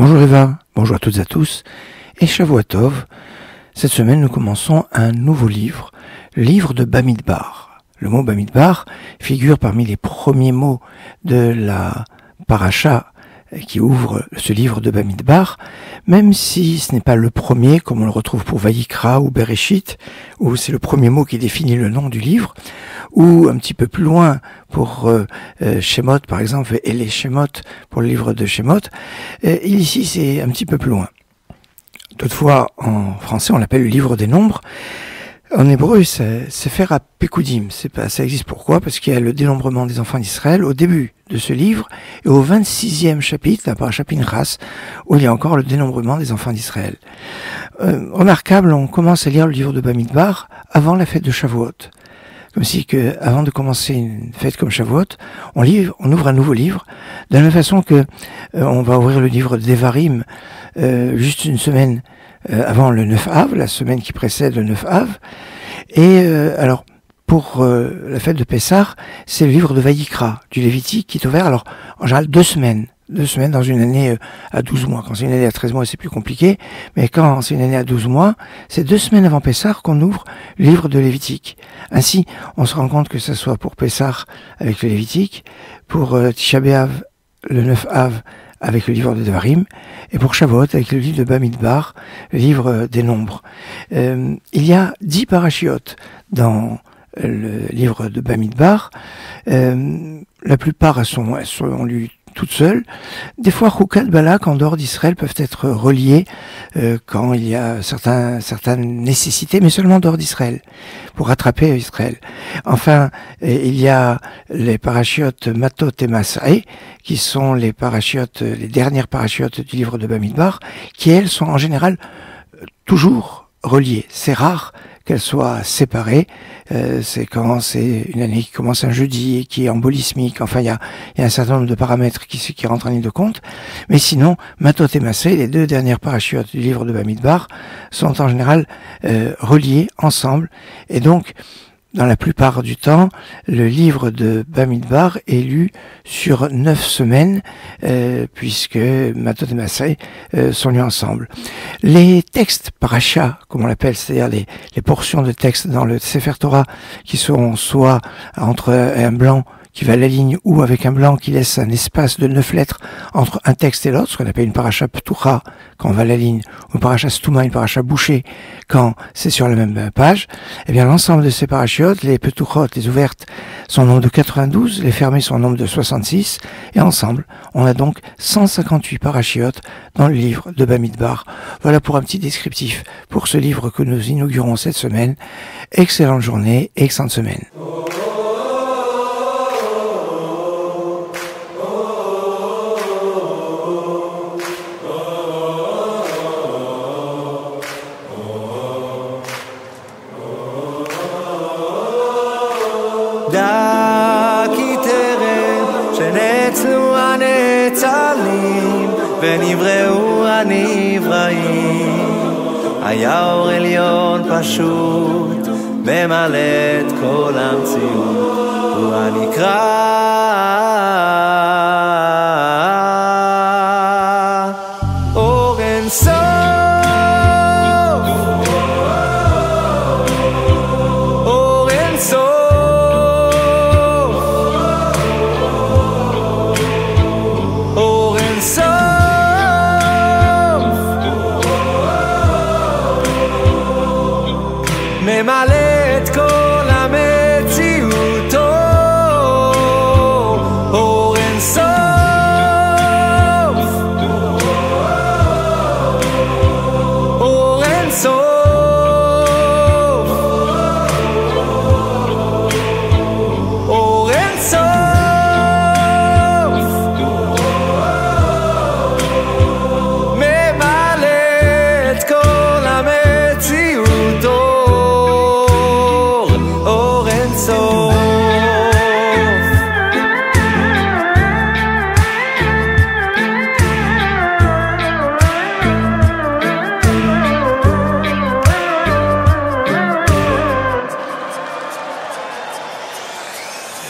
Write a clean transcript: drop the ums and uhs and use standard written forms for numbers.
Bonjour Eva, bonjour à toutes et à tous, et Shavua Tov. Cette semaine, nous commençons un nouveau livre, le livre de Bamidbar. Le mot Bamidbar figure parmi les premiers mots de la paracha qui ouvre ce livre de Bamidbar, même si ce n'est pas le premier, comme on le retrouve pour Vayikra ou Bereshit, où c'est le premier mot qui définit le nom du livre, ou un petit peu plus loin pour Shemot, par exemple, et les Shemot pour le livre de Shemot. Ici, c'est un petit peu plus loin. Toutefois, en français, on l'appelle le livre des nombres. En hébreu, c'est Sefer HaPekudim. Ça existe pourquoi? Parce qu'il y a le dénombrement des enfants d'Israël au début de ce livre et au 26e chapitre, la paracha Pinchas, où il y a encore le dénombrement des enfants d'Israël. Remarquable, on commence à lire le livre de Bamidbar avant la fête de Shavuot. Comme si avant de commencer une fête comme Shavuot, on ouvre un nouveau livre, de la même façon que on va ouvrir le livre de Devarim juste une semaine avant le 9 Av, la semaine qui précède le 9 Av. Et alors, pour la fête de Pessah, c'est le livre de Vayikra, du Lévitique, qui est ouvert, alors en général 2 semaines dans une année à 12 mois. Quand c'est une année à 13 mois, c'est plus compliqué, mais quand c'est une année à 12 mois, c'est 2 semaines avant Pessah qu'on ouvre le livre de Lévitique. Ainsi, on se rend compte que ça soit pour Pessah avec le Lévitique, pour Tisha B'Av, le 9 Av, avec le livre de Devarim, et pour Shavuot, avec le livre de Bamidbar, le livre des nombres. Il y a 10 parachiotes dans le livre de Bamidbar. La plupart sont lues toutes seules. Des fois, Choukat Balak, en dehors d'Israël, peuvent être reliées quand il y a certaines nécessités, mais seulement en dehors d'Israël, pour rattraper Israël. Enfin, il y a les parachiotes Matot et Masré, qui sont les dernières parachiotes du livre de Bamidbar, qui, elles, sont en général toujours reliées. C'est rare qu'elles soient séparées. C'est quand c'est une année qui commence un jeudi et qui est embolismique. Enfin, il y a un certain nombre de paramètres qui rentrent en ligne de compte. Mais sinon, Matot et Massé, les 2 dernières parachutes du livre de Bamidbar, sont en général reliées ensemble. Et donc, dans la plupart du temps, le livre de Bamidbar est lu sur 9 semaines, puisque Matot et Massé sont lus ensemble. Les textes paracha, comme on l'appelle, c'est-à-dire les portions de texte dans le Sefer Torah, qui sont soit entre un blanc qui va à la ligne ou avec un blanc qui laisse un espace de 9 lettres entre un texte et l'autre, ce qu'on appelle une paracha ptucha quand on va à la ligne, ou une paracha stuma, une paracha bouchée quand c'est sur la même page. Eh bien, l'ensemble de ces parachiotes, les ptuchot, les ouvertes, sont au nombre de 92, les fermées sont au nombre de 66, et ensemble, on a donc 158 parachiotes dans le livre de Bamidbar. Voilà pour un petit descriptif pour ce livre que nous inaugurons cette semaine. Excellente journée, excellente semaine. כי תראה שנצלו הנצלים ונבראו הנבראים, היה אור עליון פשוט ממלא את כל המציאות, הוא הנקרא